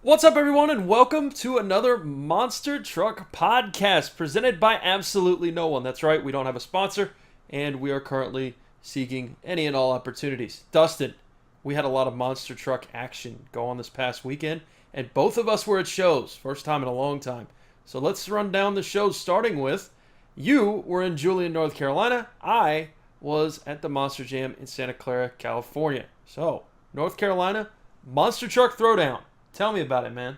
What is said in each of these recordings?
What's up, everyone, and welcome to another Monster Truck podcast presented by absolutely no one. That's right, we don't have a sponsor, and we are currently seeking any and all opportunities. Dustin, we had a lot of Monster Truck action go on this past weekend, and both of us were at shows, first time in a long time. So let's run down the shows, starting with you were in JULIAN, North Carolina. I was at the Monster Jam in Santa Clara, California. So, North Carolina, Monster Truck Throwdown. Tell me about it, man.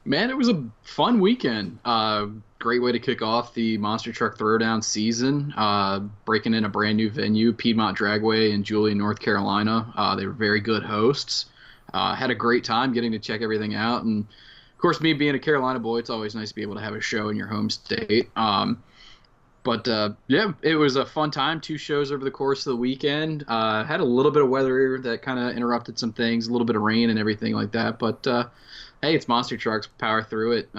Man, it was a fun weekend. Great way to kick off the Monster Truck Throwdown season. Breaking in a brand new venue, Piedmont Dragway in Julian, North Carolina. They were very good hosts. Had a great time getting to check everything out. And, of course, me being a Carolina boy, it's always nice to be able to have a show in your home state. Yeah, it was a fun time. Two shows over the course of the weekend. Had a little bit of weather that kind of interrupted some things, a little bit of rain and everything like that. But hey, it's Monster Trucks. Power through it.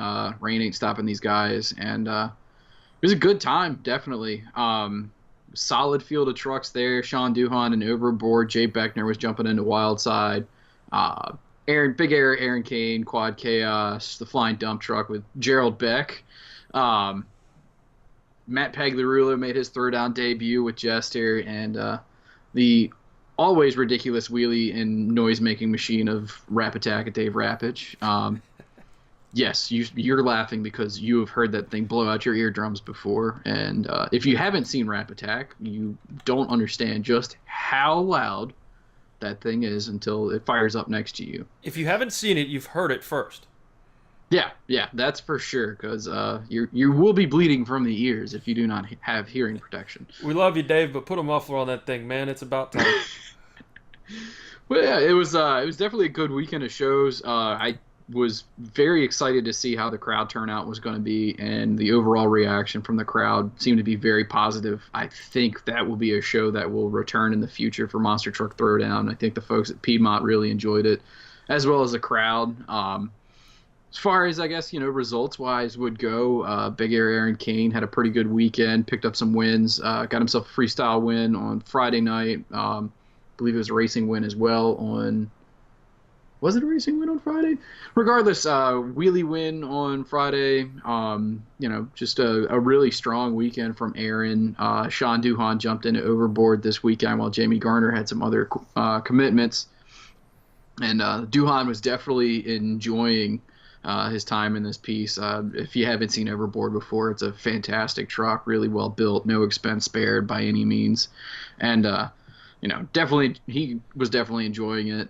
Rain ain't stopping these guys. And it was a good time, definitely. Solid field of trucks there. Sean Duhan and Overboard. Jay Beckner was jumping into Wildside. Aaron Kane, Quad Chaos, the Flying Dump Truck with Gerald Beck. Matt Pagliarulo made his throwdown debut with Jester, and the always ridiculous wheelie and noise-making machine of Rap Attack at Dave Rappage. Yes, you're laughing because you have heard that thing blow out your eardrums before, and if you haven't seen Rap Attack, you don't understand just how loud that thing is until it fires up next to you. If you haven't seen it, you've heard it first. Yeah, that's for sure. Because you will be bleeding from the ears if you do not have hearing protection. We love you, Dave, but put a muffler on that thing, man. It's about time. Well, yeah, it was definitely a good weekend of shows. I was very excited to see how the crowd turnout was going to be, and the overall reaction from the crowd seemed to be very positive. I think that will be a show that will return in the future for Monster Truck Throwdown. I think the folks at Piedmont really enjoyed it, as well as the crowd. As far as, I guess, results-wise would go, Big Air Aaron Kane had a pretty good weekend, picked up some wins, got himself a freestyle win on Friday night. I believe it was a racing win as well on... Was it a racing win on Friday? Regardless, wheelie win on Friday. Just a really strong weekend from Aaron. Sean Duhan jumped into Overboard this weekend while Jamie Garner had some other commitments. And Duhan was definitely enjoying his time in this piece. If you haven't seen Overboard before, it's a fantastic truck, really well built, no expense spared by any means, and definitely he was definitely enjoying it.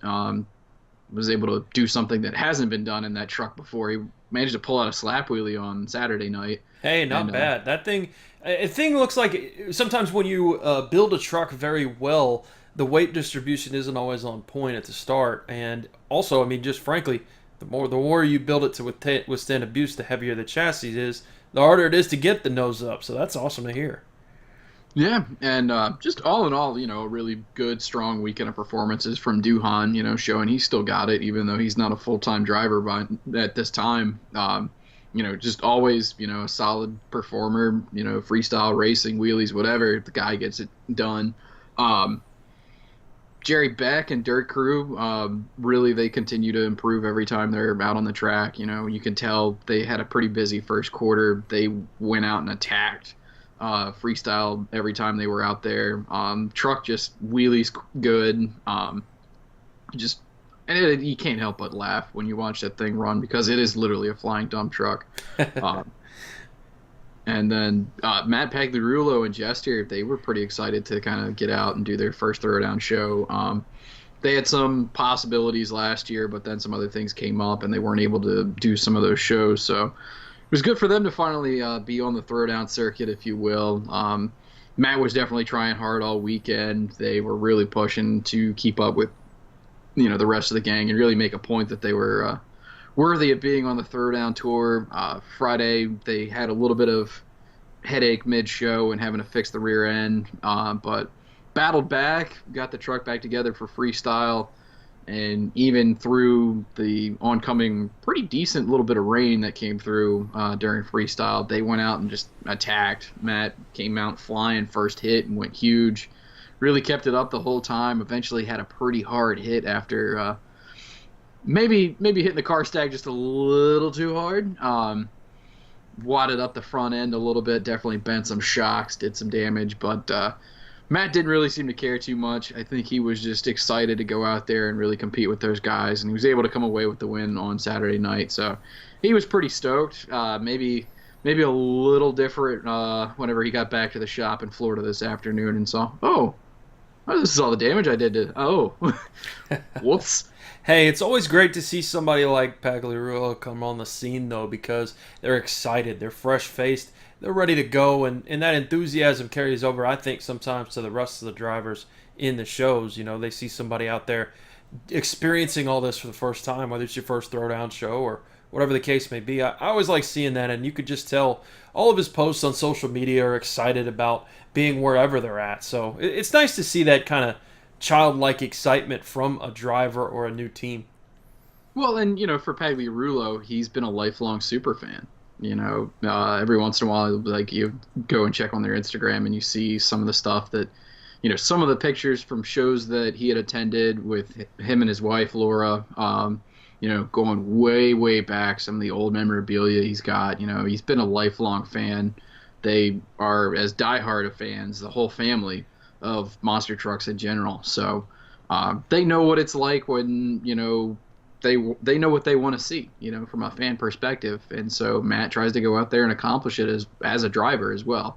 Was able to do something that hasn't been done in that truck before. He managed to pull out a slap wheelie on Saturday night. Hey, not bad. That thing looks like sometimes when you build a truck very well, the weight distribution isn't always on point at the start, and also, I mean, just frankly, the more you build it to withstand abuse, the heavier the chassis is, the harder it is to get the nose up. So that's awesome to hear. Yeah, and just all in all, a really good, strong weekend of performances from Duhan, showing he's still got it, even though he's not a full-time driver at this time. Just always, a solid performer, freestyle racing, wheelies, whatever, the guy gets it done. Jerry Beck and Dirt Crew, really they continue to improve every time they're out on the track. You can tell they had a pretty busy first quarter. They went out and attacked freestyle every time they were out there. Truck just wheelies good. You can't help but laugh when you watch that thing run because it is literally a flying dump truck. And then Matt Pagliarulo and Jester, they were pretty excited to kind of get out and do their first Throwdown show. They had some possibilities last year, but then some other things came up, and they weren't able to do some of those shows. So it was good for them to finally be on the Throwdown circuit, if you will. Matt was definitely trying hard all weekend. They were really pushing to keep up with the rest of the gang and really make a point that they were worthy of being on the Throwdown tour. Friday, they had a little bit of headache mid-show and having to fix the rear end, but battled back, got the truck back together for freestyle, and even through the oncoming pretty decent little bit of rain that came through during freestyle, they went out and just attacked. Matt came out flying first hit and went huge. Really kept it up the whole time. Eventually had a pretty hard hit after maybe hitting the car stack just a little too hard. Wadded up the front end a little bit, definitely bent some shocks, did some damage, but Matt didn't really seem to care too much. I think he was just excited to go out there and really compete with those guys, and he was able to come away with the win on Saturday night. So he was pretty stoked. Maybe a little different whenever he got back to the shop in Florida this afternoon and saw, oh, this is all the damage I did to. Oh, whoops. Hey, it's always great to see somebody like Pagliarulo come on the scene, though, because they're excited, they're fresh-faced, they're ready to go, and that enthusiasm carries over, I think, sometimes to the rest of the drivers in the shows. You know, they see somebody out there experiencing all this for the first time, whether it's your first Throwdown show or whatever the case may be. I always like seeing that, and you could just tell all of his posts on social media are excited about being wherever they're at. So it's nice to see that kind of childlike excitement from a driver or a new team. Well, and for Pagliarulo, he's been a lifelong super fan. Every once in a while, like you go and check on their Instagram, and you see some of the stuff that, some of the pictures from shows that he had attended with him and his wife Laura. Going way, way back, some of the old memorabilia he's got. He's been a lifelong fan. They are as diehard of fans, the whole family, of monster trucks in general. So they know what it's like when, they know what they want to see, from a fan perspective. And so Matt tries to go out there and accomplish it as a driver as well.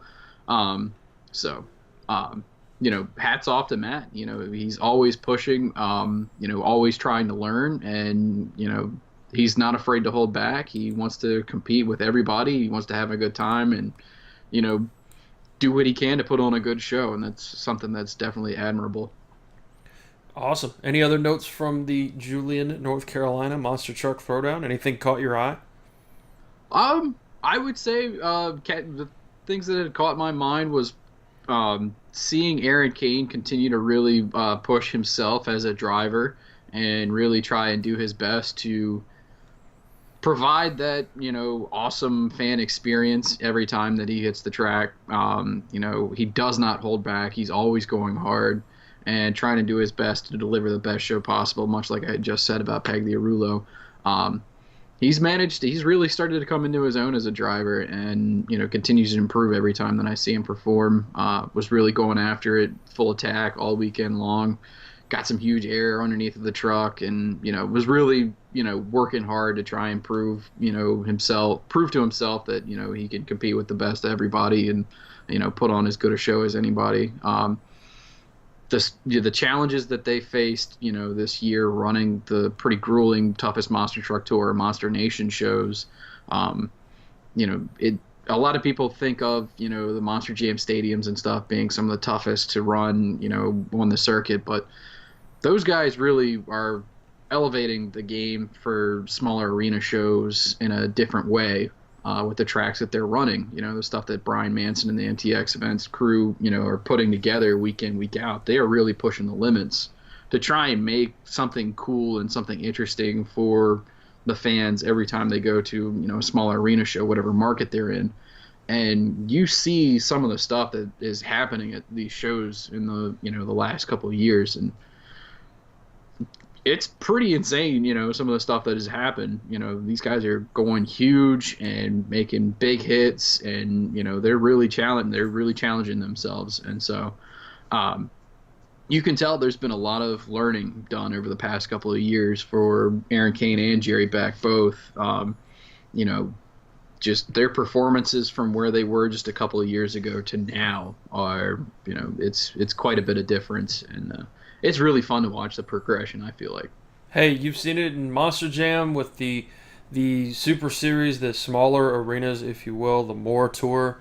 Hats off to Matt. He's always pushing, always trying to learn, and, he's not afraid to hold back. He wants to compete with everybody. He wants to have a good time and, do what he can to put on a good show, and that's something that's definitely admirable. Awesome. Any other notes from the Julian, North Carolina Monster Truck Throwdown? Anything caught your eye? I would say the things that had caught my mind was seeing Aaron Cain continue to really push himself as a driver and really try and do his best to provide that, awesome fan experience every time that he hits the track. He does not hold back. He's always going hard and trying to do his best to deliver the best show possible, much like I just said about Pagliarulo. He's really started to come into his own as a driver and, continues to improve every time that I see him perform. Was really going after it, full attack all weekend long. Got some huge air underneath of the truck and, was really, working hard to try and prove to himself that, he can compete with the best of everybody and, put on as good a show as anybody. The challenges that they faced, this year running the pretty grueling, toughest Monster Truck Tour, Monster Nation shows, a lot of people think of, the Monster Jam stadiums and stuff being some of the toughest to run, on the circuit, but those guys really are elevating the game for smaller arena shows in a different way with the tracks that they're running. The stuff that Brian Manson and the MTX events crew, are putting together week in, week out. They are really pushing the limits to try and make something cool and something interesting for the fans every time they go to, a smaller arena show, whatever market they're in. And you see some of the stuff that is happening at these shows in the, the last couple of years. And it's pretty insane, some of the stuff that has happened. These guys are going huge and making big hits, and they're really challenging themselves. And so, you can tell there's been a lot of learning done over the past couple of years for Aaron Cain and Jerry Beck both. Just their performances from where they were just a couple of years ago to now are, it's quite a bit of difference, and it's really fun to watch the progression, I feel like. Hey, you've seen it in Monster Jam with the Super Series, the smaller arenas, if you will, the More Tour.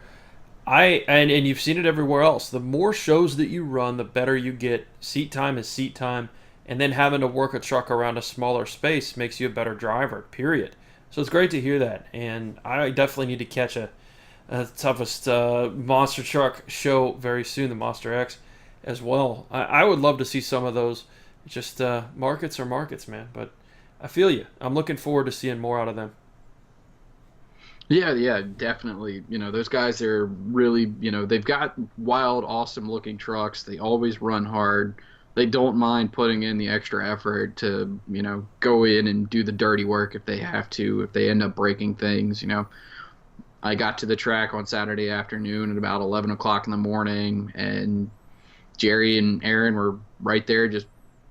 And you've seen it everywhere else. The more shows that you run, the better you get. Seat time is seat time, and then having to work a truck around a smaller space makes you a better driver, period. So it's great to hear that, and I definitely need to catch a toughest monster truck show very soon, the Monster X, as well. I would love to see some of those. Just markets are markets, man. But I feel you. I'm looking forward to seeing more out of them. Yeah, definitely. Those guys are really, they've got wild, awesome looking trucks. They always run hard. they don't mind putting in the extra effort to, go in and do the dirty work if they have to, if they end up breaking things. I got to the track on Saturday afternoon at about 11 o'clock in the morning, and Jerry and Aaron were right there just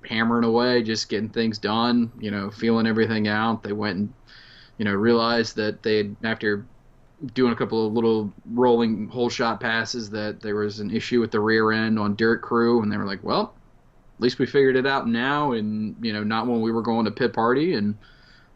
hammering away, just getting things done, feeling everything out. They went and, realized that after doing a couple of little rolling hole shot passes, that there was an issue with the rear end on Dirt Crew, and they were like, well, at least we figured it out now, and, not when we were going to pit party, and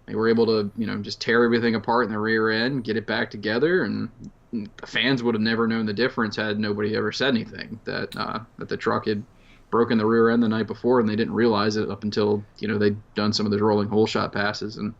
they were able to, just tear everything apart in the rear end, get it back together, and the fans would have never known the difference had nobody ever said anything, that the truck had broken the rear end the night before, and they didn't realize it up until, they'd done some of the rolling hole shot passes. And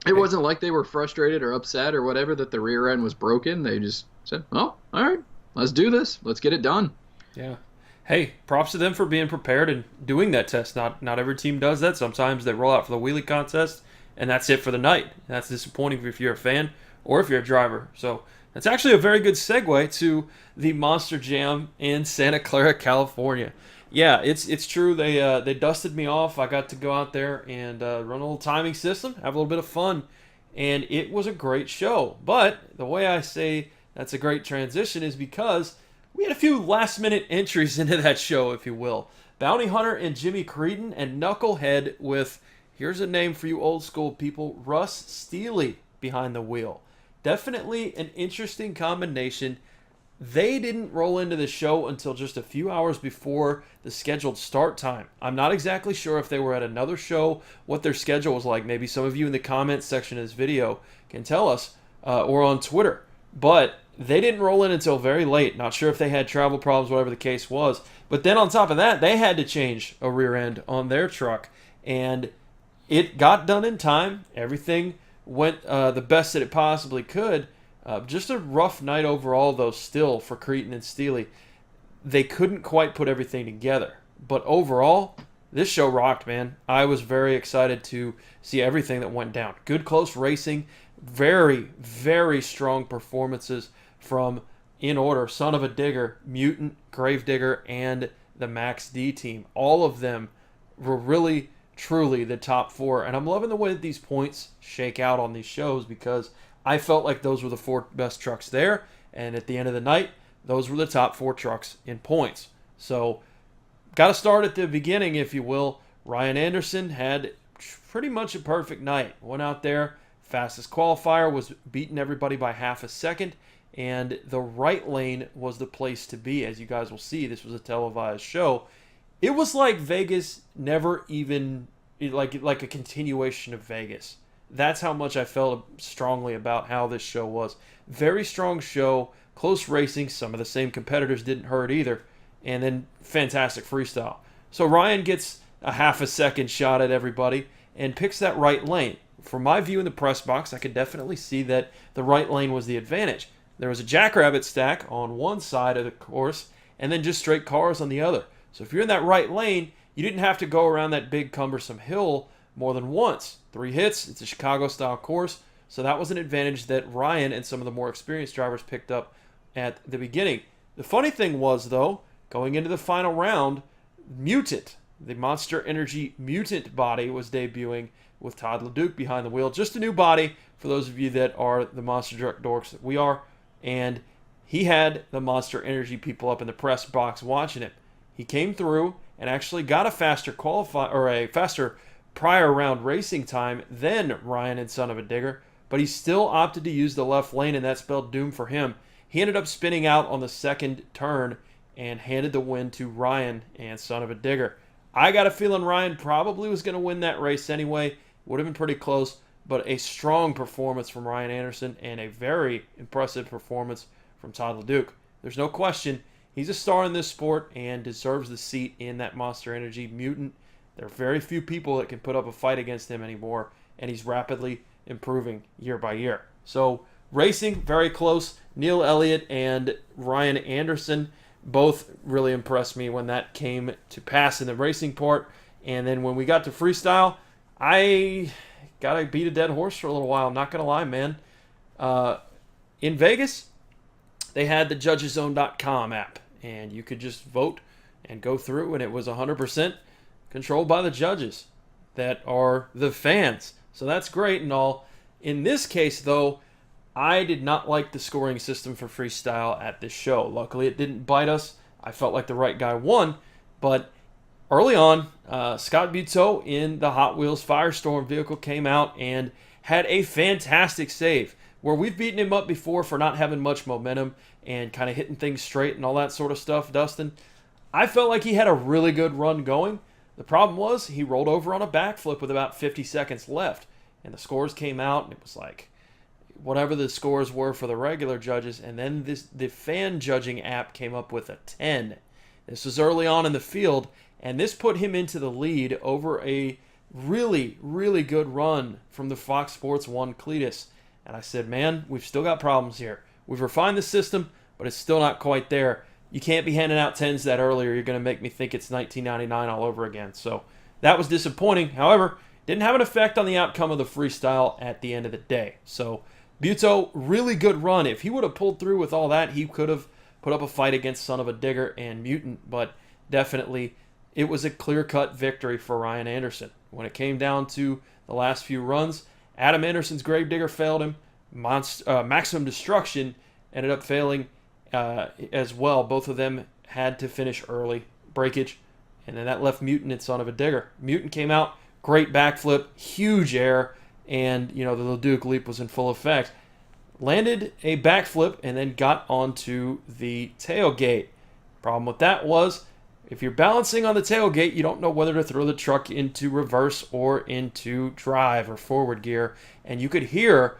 it wasn't like they were frustrated or upset or whatever that the rear end was broken. They just said, well, all right, let's do this. Let's get it done. Yeah. Hey, props to them for being prepared and doing that test. Not every team does that. Sometimes they roll out for the wheelie contest, and that's it for the night. That's disappointing if you're a fan or if you're a driver. So that's actually a very good segue to the Monster Jam in Santa Clara, California. Yeah, it's true. They dusted me off. I got to go out there and run a little timing system, have a little bit of fun, and it was a great show. But the way I say that's a great transition is because we had a few last-minute entries into that show, if you will. Bounty Hunter and Jimmy Creedon, and Knucklehead with, here's a name for you old school people, Russ Steely behind the wheel. Definitely an interesting combination. They didn't roll into the show until just a few hours before the scheduled start time. I'm not exactly sure if they were at another show, what their schedule was like. Maybe some of you in the comments section of this video can tell us, or on Twitter. But they didn't roll in until very late. Not sure if they had travel problems, whatever the case was. But then on top of that, they had to change a rear end on their truck. And it got done in time. Everything went the best that it possibly could. Just a rough night overall, though, still, for Cretan and Steely. They couldn't quite put everything together. But overall, this show rocked, man. I was very excited to see everything that went down. Good close racing. Very, very strong performances from, in order, Son of a Digger, Mutant, Gravedigger, and the Max D team. All of them were really, truly the top four. And I'm loving the way that these points shake out on these shows, because I felt like those were the four best trucks there. And at the end of the night, those were the top four trucks in points. So, got to start at the beginning, if you will. Ryan Anderson had pretty much a perfect night. Went out there, fastest qualifier, was beating everybody by half a second. And the right lane was the place to be. As you guys will see, this was a televised show. It was like Vegas never even, like a continuation of Vegas. That's how much I felt strongly about how this show was. Very strong show, close racing. Some of the same competitors didn't hurt either. And then fantastic freestyle. So Ryan gets a half a second shot at everybody and picks that right lane. From my view in the press box, I could definitely see that the right lane was the advantage. There was a jackrabbit stack on one side of the course and then just straight cars on the other. So if you're in that right lane, you didn't have to go around that big cumbersome hill more than once. 3 hits, it's a Chicago-style course, so that was an advantage that Ryan and some of the more experienced drivers picked up at the beginning. The funny thing was, though, going into the final round, Mutant, the Monster Energy Mutant body, was debuting with Todd LeDuc behind the wheel. Just a new body for those of you that are the Monster Truck dorks that we are. And he had the Monster Energy people up in the press box watching him. He came through and actually got a faster prior round racing time than Ryan and Son of a Digger, but he still opted to use the left lane, and that spelled doom for him. He ended up spinning out on the second turn and handed the win to Ryan and Son of a Digger. I got a feeling Ryan probably was going to win that race anyway. Would have been pretty close, but a strong performance from Ryan Anderson and a very impressive performance from Todd LeDuc. There's no question he's a star in this sport and deserves the seat in that Monster Energy Mutant. There are very few people that can put up a fight against him anymore, and he's rapidly improving year by year. So, racing, very close. Neil Elliott and Ryan Anderson both really impressed me when that came to pass in the racing part. And then when we got to freestyle, I got to beat a dead horse for a little while. I'm not going to lie, man. In Vegas, they had the judgeszone.com app, and you could just vote and go through, and it was 100% controlled by the judges that are the fans. So that's great and all. In this case, though, I did not like the scoring system for freestyle at this show. Luckily, it didn't bite us. I felt like the right guy won, but early on, Scott Buteau in the Hot Wheels Firestorm vehicle came out and had a fantastic save, where we've beaten him up before for not having much momentum and kind of hitting things straight and all that sort of stuff, Dustin. I felt like he had a really good run going. The problem was he rolled over on a backflip with about 50 seconds left, and the scores came out, and it was like whatever the scores were for the regular judges, and then the fan judging app came up with a 10. This was early on in the field, and this put him into the lead over a really, really good run from the Fox Sports 1 Cletus. And I said, man, we've still got problems here. We've refined the system, but it's still not quite there. You can't be handing out 10s that early, or you're going to make me think it's 1999 all over again. So that was disappointing. However, didn't have an effect on the outcome of the freestyle at the end of the day. So Buteau, really good run. If he would have pulled through with all that, he could have put up a fight against Son of a Digger and Mutant, but definitely it was a clear-cut victory for Ryan Anderson. When it came down to the last few runs, Adam Anderson's Gravedigger failed him. Maximum Destruction ended up failing as well. Both of them had to finish early. Breakage. And then that left Mutant and Son of a Digger. Mutant came out, great backflip, huge air, and the Leduc leap was in full effect. Landed a backflip and then got onto the tailgate. Problem with that was, if you're balancing on the tailgate, you don't know whether to throw the truck into reverse or into drive or forward gear. And you could hear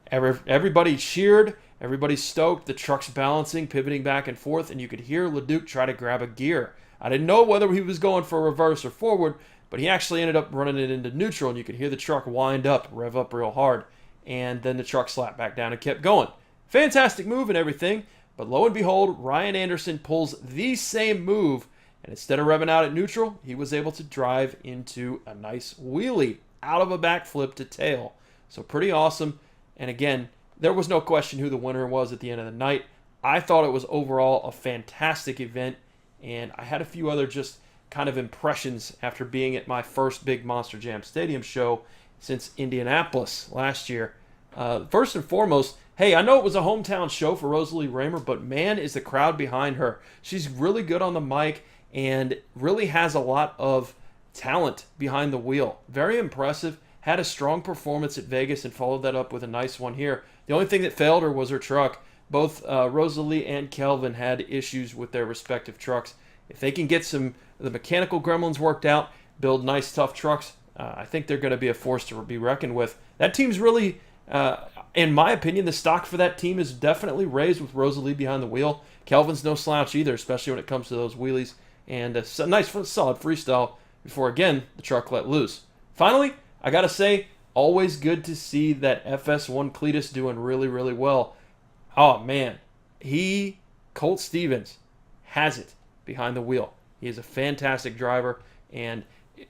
everybody cheered, everybody stoked, the truck's balancing, pivoting back and forth, and you could hear Leduc try to grab a gear. I didn't know whether he was going for reverse or forward, but he actually ended up running it into neutral, and you could hear the truck wind up, rev up real hard, and then the truck slapped back down and kept going. Fantastic move and everything, but lo and behold, Ryan Anderson pulls the same move, and instead of revving out at neutral, he was able to drive into a nice wheelie out of a backflip to tail. So pretty awesome. And again, there was no question who the winner was at the end of the night. I thought it was overall a fantastic event, and I had a few other just kind of impressions after being at my first big Monster Jam Stadium show since Indianapolis last year. First and foremost, hey, I know it was a hometown show for Rosalie Raymer, but man, is the crowd behind her. She's really good on the mic and really has a lot of talent behind the wheel. Very impressive. Had a strong performance at Vegas and followed that up with a nice one here. The only thing that failed her was her truck. Both Rosalie and Kelvin had issues with their respective trucks. If they can get some of the mechanical gremlins worked out, build nice, tough trucks, I think they're going to be a force to be reckoned with. That team's really, in my opinion, the stock for that team is definitely raised with Rosalie behind the wheel. Kelvin's no slouch either, especially when it comes to those wheelies. And a nice, solid freestyle before, again, the truck let loose. Finally, I got to say, always good to see that FS1 Cletus doing really, really well. Oh, man. Colt Stevens, has it behind the wheel. He is a fantastic driver, and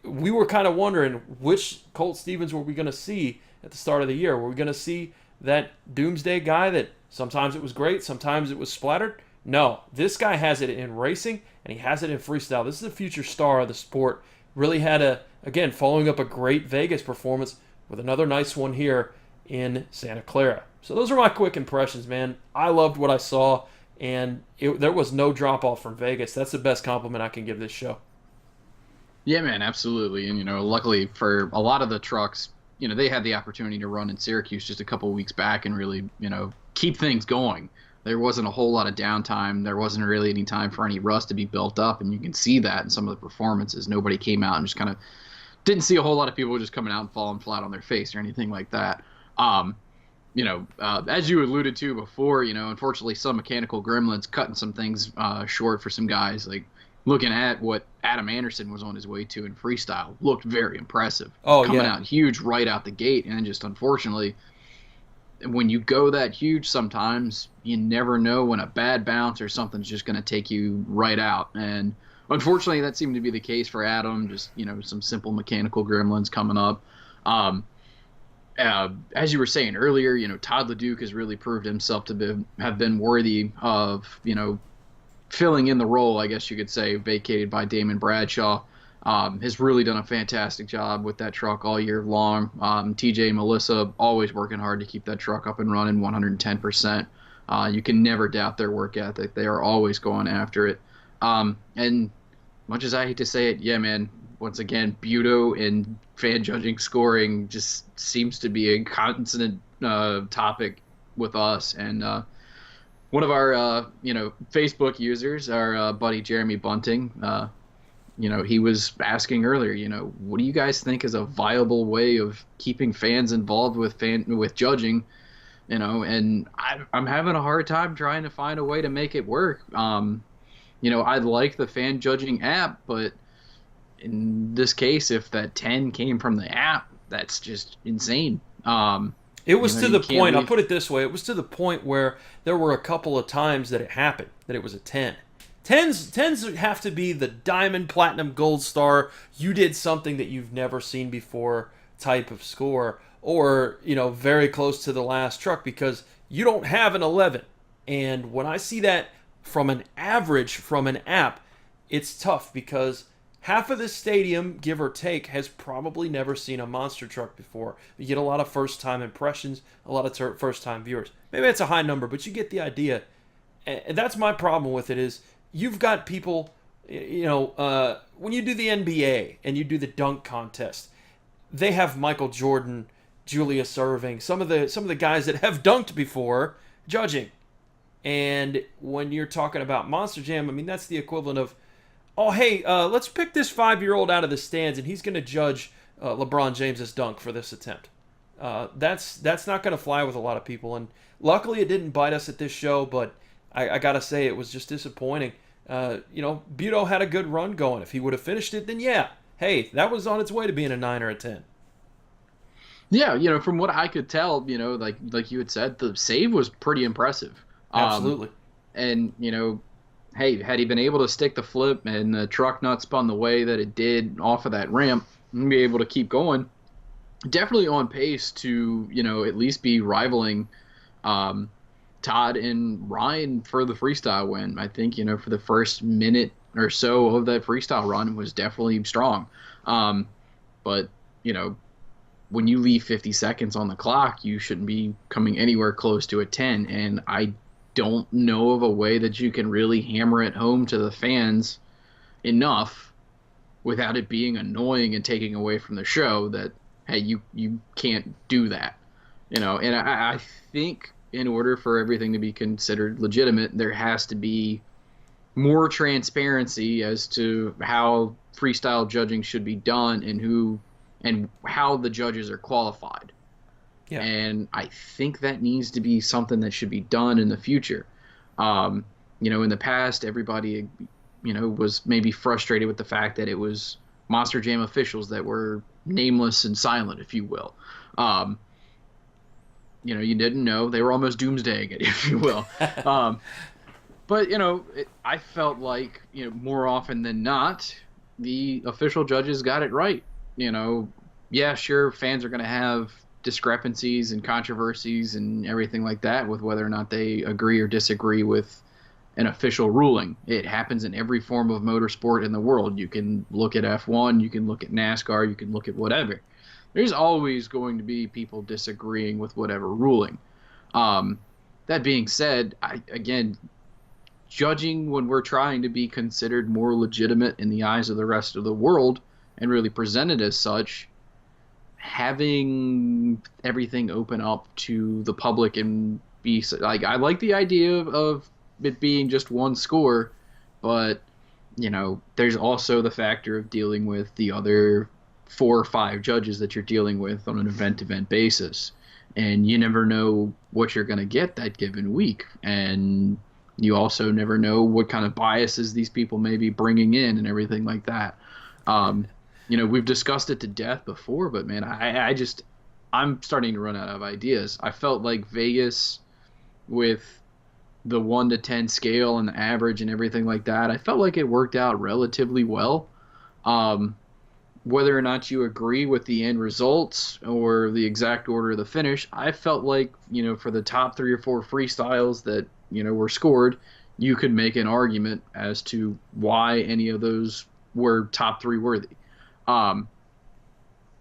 we were kind of wondering which Colt Stevens were we going to see at the start of the year. Were we going to see that doomsday guy that sometimes it was great, sometimes it was splattered? No, this guy has it in racing, and he has it in freestyle. This is a future star of the sport. Really had again, following up a great Vegas performance with another nice one here in Santa Clara. So those are my quick impressions, man. I loved what I saw, and there was no drop-off from Vegas. That's the best compliment I can give this show. Yeah, man, absolutely. And, luckily for a lot of the trucks, they had the opportunity to run in Syracuse just a couple of weeks back and really, keep things going. There wasn't a whole lot of downtime. There wasn't really any time for any rust to be built up, and you can see that in some of the performances. Nobody came out and just kind of didn't see a whole lot of people just coming out and falling flat on their face or anything like that. As you alluded to before, unfortunately some mechanical gremlins cutting some things short for some guys. Like looking at what Adam Anderson was on his way to in freestyle, looked very impressive. Coming out huge right out the gate, and just unfortunately, when you go that huge, sometimes you never know when a bad bounce or something's just going to take you right out. And unfortunately, that seemed to be the case for Adam. Just some simple mechanical gremlins coming up. As you were saying earlier, Todd Leduc has really proved himself to have been worthy of filling in the role, I guess you could say, vacated by Damon Bradshaw. Has really done a fantastic job with that truck all year long. TJ and Melissa always working hard to keep that truck up and running 110%. You can never doubt their work ethic. They are always going after it. And much as I hate to say it, yeah, man, once again, Budo and fan judging scoring just seems to be a constant topic with us. And one of our, Facebook users, our buddy Jeremy Bunting, he was asking earlier, what do you guys think is a viable way of keeping fans involved with judging? And I'm having a hard time trying to find a way to make it work. I like the fan judging app, but in this case, if that 10 came from the app, that's just insane. It was to the point, I'll put it this way, it was to the point where there were a couple of times that it happened, that it was a 10. Tens have to be the diamond, platinum, gold star, you did something that you've never seen before type of score, or, very close to the last truck, because you don't have an 11. And when I see that from an average from an app, it's tough, because half of this stadium, give or take, has probably never seen a monster truck before. You get a lot of first-time impressions, a lot of first-time viewers. Maybe it's a high number, but you get the idea. And that's my problem with it is, you've got people, when you do the NBA and you do the dunk contest, they have Michael Jordan, Julius Erving, some of the guys that have dunked before judging. And when you're talking about Monster Jam, I mean, that's the equivalent of, oh, hey, let's pick this 5-year-old out of the stands and he's going to judge LeBron James's dunk for this attempt. That's not going to fly with a lot of people. And luckily it didn't bite us at this show, but I got to say it was just disappointing. Budo had a good run going. If he would have finished it, then yeah, hey, that was on its way to being a 9 or a 10. Yeah, from what I could tell, like you had said, the save was pretty impressive. Absolutely. And, hey, had he been able to stick the flip and the truck not spun the way that it did off of that ramp and be able to keep going, definitely on pace to, at least be rivaling Todd and Ryan for the freestyle win. I think, for the first minute or so of that freestyle run was definitely strong. But, when you leave 50 seconds on the clock, you shouldn't be coming anywhere close to a 10. And I don't know of a way that you can really hammer it home to the fans enough without it being annoying and taking away from the show that, hey, you can't do that. And I think in order for everything to be considered legitimate, there has to be more transparency as to how freestyle judging should be done and how the judges are qualified. Yeah. And I think that needs to be something that should be done in the future. In the past, everybody, was maybe frustrated with the fact that it was Monster Jam officials that were nameless and silent, if you will. You didn't know. They were almost doomsdaying it, if you will. But, I felt like, more often than not, the official judges got it right. Yeah, sure, fans are going to have discrepancies and controversies and everything like that with whether or not they agree or disagree with an official ruling. It happens in every form of motorsport in the world. You can look at F1, you can look at NASCAR, you can look at whatever. There's always going to be people disagreeing with whatever ruling. That being said, again, judging when we're trying to be considered more legitimate in the eyes of the rest of the world and really presented as such, having everything open up to the public and be like, I like the idea of it being just one score, but there's also the factor of dealing with the other 4 or 5 judges that you're dealing with on an event-to-event basis, and you never know what you're going to get that given week, and you also never know what kind of biases these people may be bringing in and everything like that. We've discussed it to death before, but man, I'm starting to run out of ideas. I felt like Vegas, with the 1 to 10 scale and the average and everything like that, I felt like it worked out relatively well. Whether or not you agree with the end results or the exact order of the finish, I felt like, for the top 3 or 4 freestyles that, were scored, you could make an argument as to why any of those were top three worthy.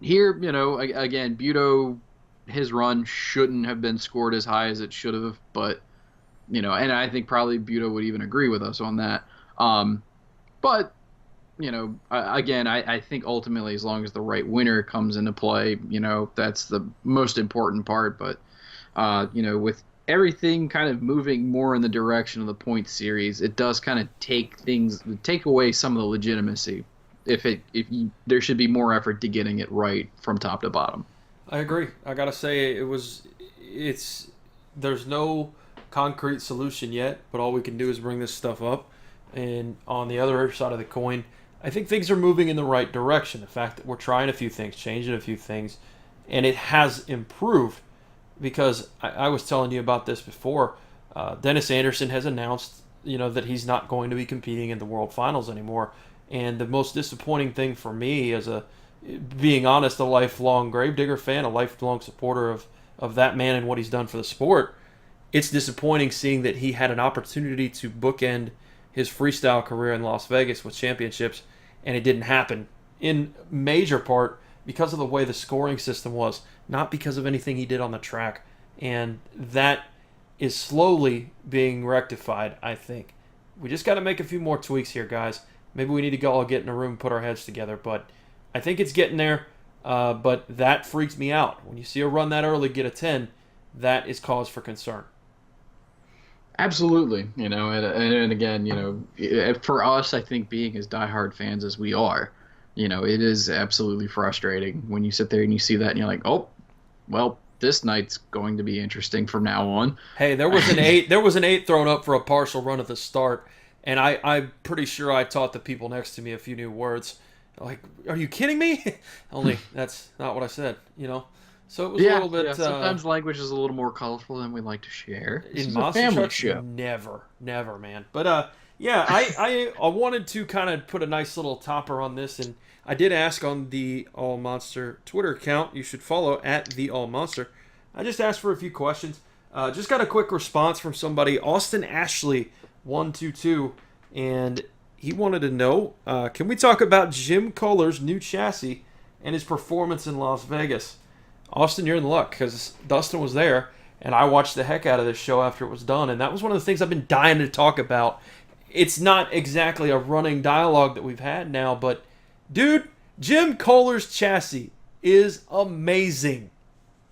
Here, again, Buto, his run shouldn't have been scored as high as it should have, but, and I think probably Buto would even agree with us on that. But, again, I think ultimately as long as the right winner comes into play, that's the most important part. But, with everything kind of moving more in the direction of the point series, it does kind of take away some of the legitimacy. There should be more effort to getting it right from top to bottom. I agree. I gotta say there's no concrete solution yet, but all we can do is bring this stuff up. And on the other side of the coin, I think things are moving in the right direction. The fact that we're trying a few things, changing a few things, and it has improved. Because I was telling you about this before, Dennis Anderson has announced, that he's not going to be competing in the World Finals anymore. And the most disappointing thing for me, being honest, a lifelong Gravedigger fan, a lifelong supporter of that man and what he's done for the sport, it's disappointing seeing that he had an opportunity to bookend his freestyle career in Las Vegas with championships, and it didn't happen, in major part because of the way the scoring system was, not because of anything he did on the track. And that is slowly being rectified, I think. We just got to make a few more tweaks here, guys. Maybe we need to all get in a room and put our heads together, but I think it's getting there. But that freaks me out. When you see a run that early get a 10, that is cause for concern. Absolutely. And again, for us, I think being as diehard fans as we are, it is absolutely frustrating when you sit there and you see that and you're like, oh, well, this night's going to be interesting from now on. Hey, there was an 8. There was an 8 thrown up for a partial run at the start, and I'm pretty sure I taught the people next to me a few new words. Like, are you kidding me? Only that's not what I said. So it was a little bit. Sometimes language is a little more colorful than we like to share. In Monster Truck show, never, man. But I wanted to kind of put a nice little topper on this, and I did ask on the AllMonster Twitter account. You should follow at the AllMonster. I just asked for a few questions. Just got a quick response from somebody, Austin Ashley 122, and he wanted to know, can we talk about Jim Koehler's new chassis and his performance in Las Vegas? Austin, you're in luck because Dustin was there, and I watched the heck out of this show after it was done, and that was one of the things I've been dying to talk about. It's not exactly a running dialogue that we've had now, but dude, Jim Koehler's chassis is amazing.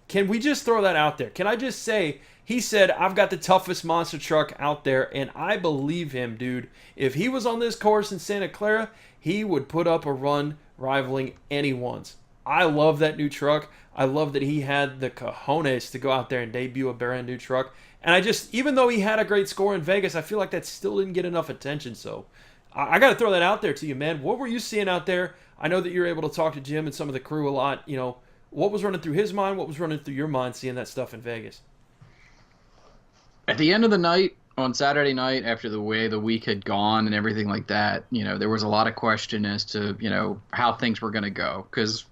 Can we just throw that out there? Can I just say, he said, I've got the toughest monster truck out there, and I believe him, dude. If he was on this course in Santa Clara, he would put up a run rivaling anyone's. I love that new truck. I love that he had the cojones to go out there and debut a brand new truck. And even though he had a great score in Vegas, I feel like that still didn't get enough attention. So I got to throw that out there to you, man. What were you seeing out there? I know that you're able to talk to Jim and some of the crew a lot. What was running through his mind? What was running through your mind seeing that stuff in Vegas? At the end of the night, on Saturday night, after the way the week had gone and everything like that, there was a lot of question as to, how things were going to go. Because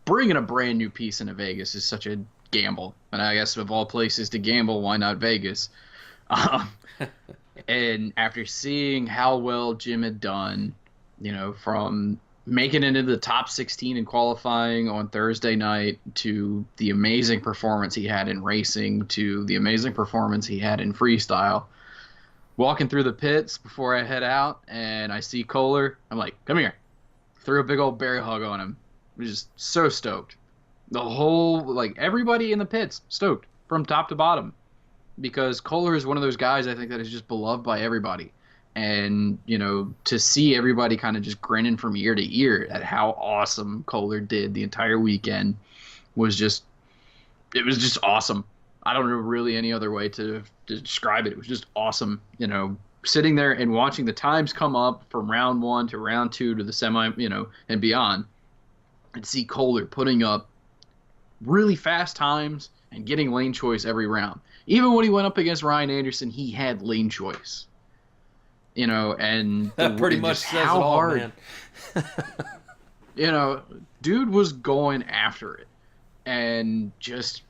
bringing a brand new piece into Vegas is such a gamble. And I guess of all places to gamble, why not Vegas? And after seeing how well Jim had done, from making it into the top 16 in qualifying on Thursday night to the amazing performance he had in racing to the amazing performance he had in freestyle, walking through the pits before I head out and I see Koehler, I'm like, come here. Threw a big old bear hug on him. I was just so stoked. The whole, everybody in the pits stoked from top to bottom because Koehler is one of those guys I think that is just beloved by everybody. And, to see everybody kind of just grinning from ear to ear at how awesome Koehler did the entire weekend was just awesome. I don't know really any other way to describe it. It was just awesome, sitting there and watching the times come up from round 1 to round 2 to the semi, and beyond, and see Koehler putting up really fast times and getting lane choice every round. Even when he went up against Ryan Anderson, he had lane choice. And that pretty much says it all, man. Dude was going after it, and just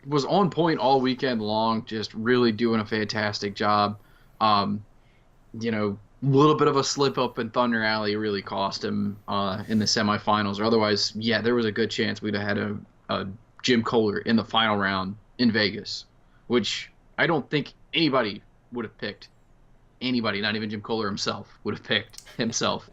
was on point all weekend long, just really doing a fantastic job. Um, a little bit of a slip up in Thunder Alley really cost him in the semifinals. Or otherwise, yeah, there was a good chance we'd have had a Jim Koehler in the final round in Vegas, which I don't think anybody would have picked. Anybody, not even Jim Koehler himself, would have picked himself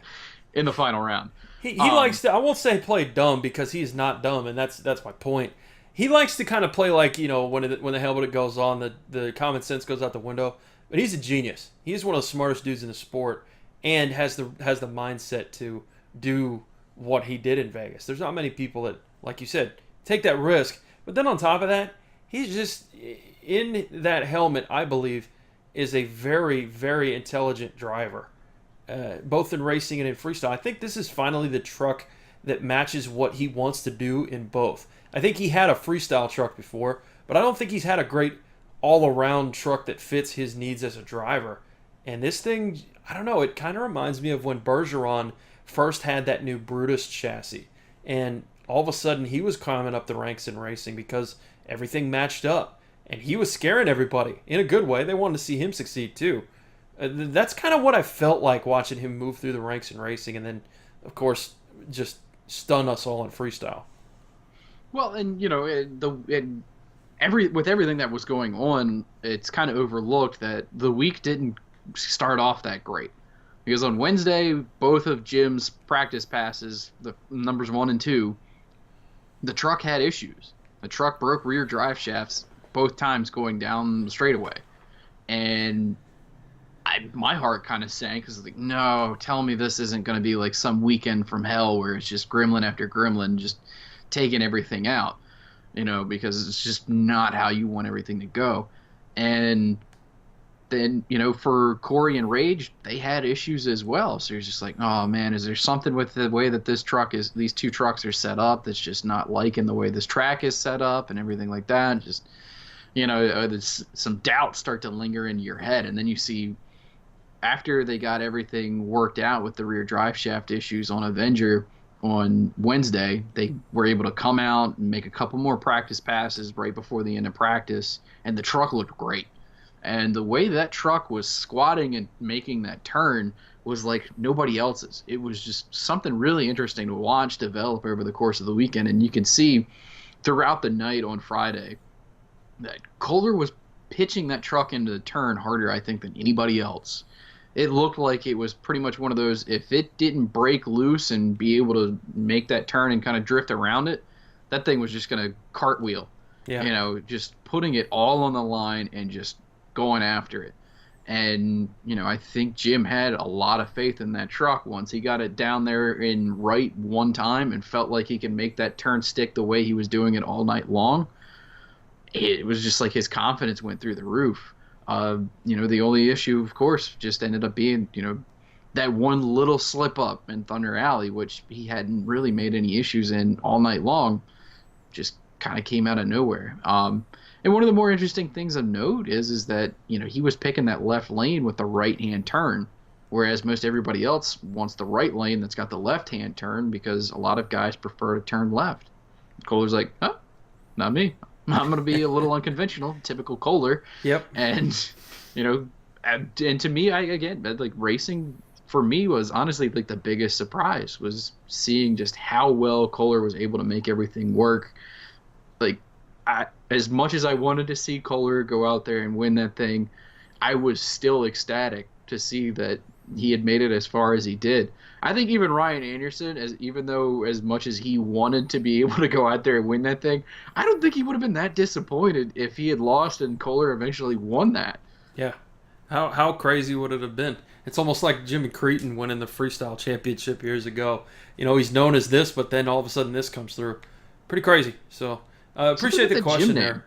in the final round. He likes to, I won't say play dumb because he's not dumb, and that's my point. He likes to kind of play like, when the helmet goes on, the common sense goes out the window. But he's a genius. He's one of the smartest dudes in the sport, and has the mindset to do what he did in Vegas. There's not many people that, like you said, take that risk. But then on top of that, he's just in that helmet. I believe is a very, very intelligent driver, both in racing and in freestyle. I think this is finally the truck that matches what he wants to do in both. I think he had a freestyle truck before, but I don't think he's had a great all-around truck that fits his needs as a driver. And this thing, I don't know, it kind of reminds me of when Bergeron first had that new Brutus chassis. And all of a sudden, he was climbing up the ranks in racing because everything matched up. And he was scaring everybody in a good way. They wanted to see him succeed too. That's kind of what I felt like watching him move through the ranks in racing. And then, of course, just stun us all in freestyle. Well, and, with everything that was going on, it's kind of overlooked that the week didn't start off that great. Because on Wednesday, both of Jim's practice passes, the numbers 1 and 2, the truck had issues. The truck broke rear drive shafts both times going down the straightaway. And my heart kind of sank because like, no, tell me this isn't going to be like some weekend from hell where it's just gremlin after gremlin just taking everything out. Because it's just not how you want everything to go. And then, for Corey and Rage, they had issues as well. So you're just like, oh man, is there something with the way that these two trucks are set up that's just not liking the way this track is set up and everything like that? Just, there's some doubts start to linger in your head. And then you see, after they got everything worked out with the rear drive shaft issues on Avenger, on Wednesday, they were able to come out and make a couple more practice passes right before the end of practice, and the truck looked great. And the way that truck was squatting and making that turn was like nobody else's. It was just something really interesting to watch develop over the course of the weekend, and you can see throughout the night on Friday that Koehler was pitching that truck into the turn harder, I think, than anybody else. It looked like it was pretty much one of those, if it didn't break loose and be able to make that turn and kind of drift around it, that thing was just going to cartwheel. Yeah. Just putting it all on the line and just going after it. And, I think Jim had a lot of faith in that truck once he got it down there in right one time and felt like he could make that turn stick the way he was doing it all night long. It was just like his confidence went through the roof. The only issue, of course, just ended up being, that one little slip up in Thunder Alley, which he hadn't really made any issues in all night long, just kind of came out of nowhere. And one of the more interesting things of note is that, he was picking that left lane with the right-hand turn, whereas most everybody else wants the right lane that's got the left-hand turn because a lot of guys prefer to turn left. Koehler's like, oh, not me. I'm going to be a little unconventional, typical Koehler. Yep. And, and to me, racing for me was honestly like the biggest surprise was seeing just how well Koehler was able to make everything work. Like, as much as I wanted to see Koehler go out there and win that thing, I was still ecstatic to see that he had made it as far as he did. I think even Ryan Anderson, even though as much as he wanted to be able to go out there and win that thing, I don't think he would have been that disappointed if he had lost and Koehler eventually won that. Yeah. How crazy would it have been? It's almost like Jimmy Cretin winning the freestyle championship years ago. He's known as this, but then all of a sudden this comes through. Pretty crazy. So appreciate the question there.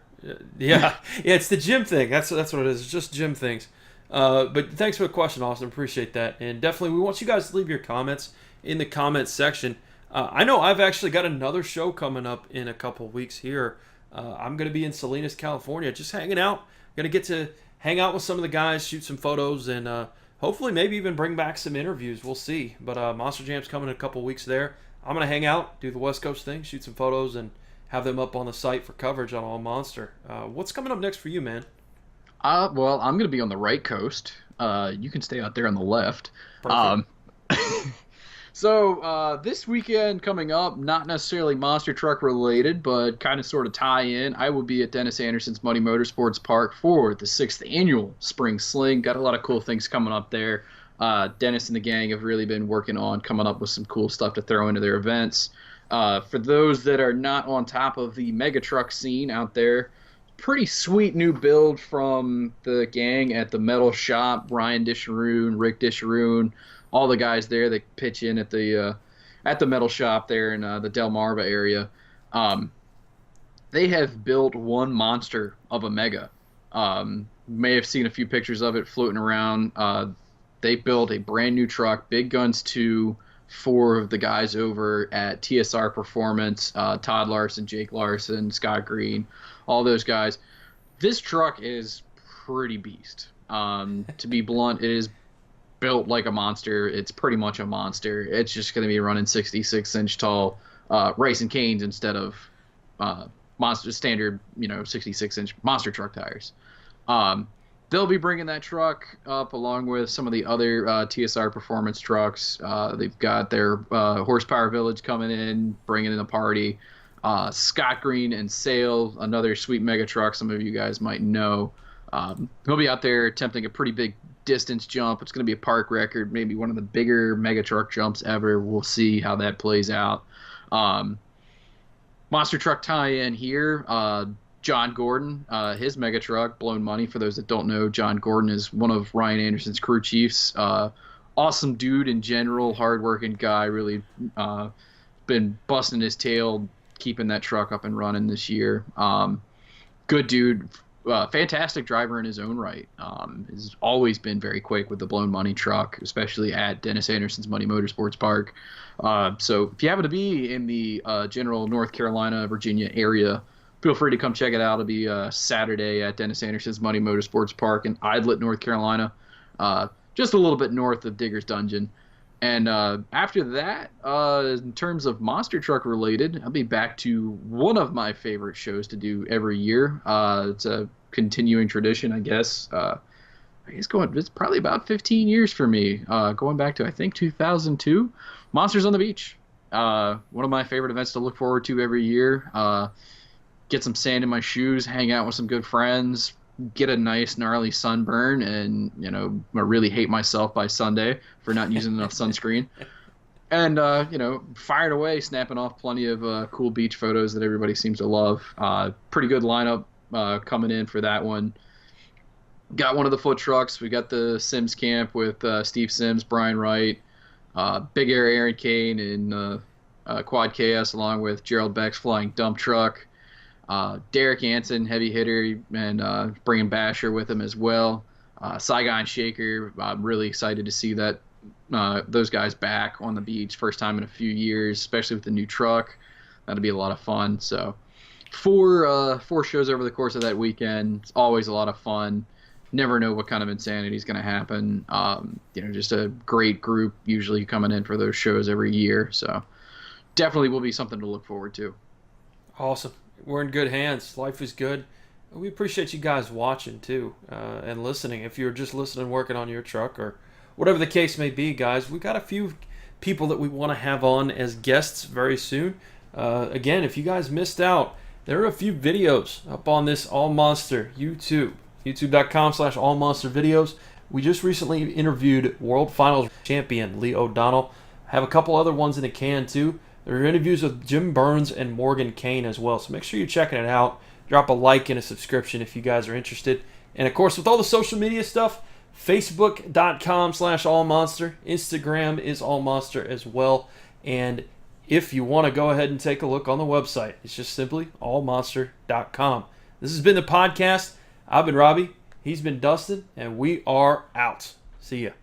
Yeah, it's the Jim thing. That's what it is. It's just Jim things. But thanks for the question, Austin. Appreciate that. And definitely we want you guys to leave your comments in the comments section. I know I've actually got another show coming up in a couple weeks here. I'm going to be in Salinas, California, just hanging out. Going to get to hang out with some of the guys, shoot some photos, and hopefully maybe even bring back some interviews. We'll see. But Monster Jam's coming in a couple weeks there. I'm going to hang out, do the West Coast thing, shoot some photos, and have them up on the site for coverage on AllMonster. What's coming up next for you, man? Well, I'm going to be on the right coast. You can stay out there on the left. Perfect. So this weekend coming up, not necessarily monster truck related, but kind of sort of tie in. I will be at Dennis Anderson's Muddy Motorsports Park for the 6th annual Spring Sling. Got a lot of cool things coming up there. Dennis and the gang have really been working on coming up with some cool stuff to throw into their events. For those that are not on top of the mega truck scene out there, pretty sweet new build from the gang at the metal shop. Ryan Disharoon, Rick Disharoon, all the guys there that pitch in at the metal shop there in the Delmarva area. They have built one monster of a mega. May have seen a few pictures of it floating around. They built a brand new truck, big guns to 4 of the guys over at TSR Performance, Todd Larson, Jake Larson, Scott Green, all those guys. This truck is pretty beast. To be blunt, it is built like a monster. It's pretty much a monster. It's just going to be running 66-inch tall racing canes instead of monster standard, 66-inch monster truck tires. They'll be bringing that truck up along with some of the other TSR Performance trucks. They've got their Horsepower Village coming in, bringing in a party. Scott Green and Sale, another sweet mega truck some of you guys might know. He'll be out there attempting a pretty big distance jump. It's going to be a park record, maybe one of the bigger mega truck jumps ever. We'll see how that plays out. Monster truck tie-in here. John Gordon, his mega truck, Blown Money. For those that don't know, John Gordon is one of Ryan Anderson's crew chiefs. Awesome dude in general, hardworking guy. Really been busting his tail, keeping that truck up and running this year. Good dude. Fantastic driver in his own right. Has always been very quick with the Blown Money truck, especially at Dennis Anderson's Muddy Motorsports Park. So if you happen to be in the general North Carolina, Virginia area, feel free to come check it out. It'll be Saturday at Dennis Anderson's Muddy Motorsports Park in Idlet, North Carolina, just a little bit north of Digger's Dungeon. And after that, in terms of monster truck related, I'll be back to one of my favorite shows to do every year. It's a continuing tradition, I guess. It's probably about 15 years for me, going back to, I think, 2002. Monsters on the Beach. One of my favorite events to look forward to every year. Get some sand in my shoes, hang out with some good friends, get a nice gnarly sunburn, and I really hate myself by Sunday for not using enough sunscreen, and fired away, snapping off plenty of cool beach photos that everybody seems to love. Pretty good lineup coming in for that one. Got one of the foot trucks. We got the Sims camp with Steve Sims, Brian Wright, Big Air Aaron Kane, and Quad KS, along with Gerald Beck's flying dump truck. Derek Anson, heavy hitter, and bringing Basher with him as well. Saigon Shaker, I'm really excited to see that those guys back on the beach, first time in a few years, especially with the new truck. That'll be a lot of fun. So 4 shows over the course of that weekend. It's always a lot of fun. Never know what kind of insanity is going to happen. Just a great group usually coming in for those shows every year. So definitely will be something to look forward to. Awesome. We're in good hands. Life is good. We appreciate you guys watching too and listening. If you're just listening, working on your truck or whatever the case may be, guys, we got a few people that we want to have on as guests very soon. Again, if you guys missed out, there are a few videos up on this AllMonster YouTube, youtube.com/AllMonster videos. We just recently interviewed World Finals champion Lee O'Donnell. Have a couple other ones in the can too. There are interviews with Jim Burns and Morgan Kane as well, so make sure you're checking it out. Drop a like and a subscription if you guys are interested. And, of course, with all the social media stuff, Facebook.com/AllMonster. Instagram is AllMonster as well. And if you want to go ahead and take a look on the website, it's just simply AllMonster.com. This has been the podcast. I've been Robby. He's been Dustin. And we are out. See ya.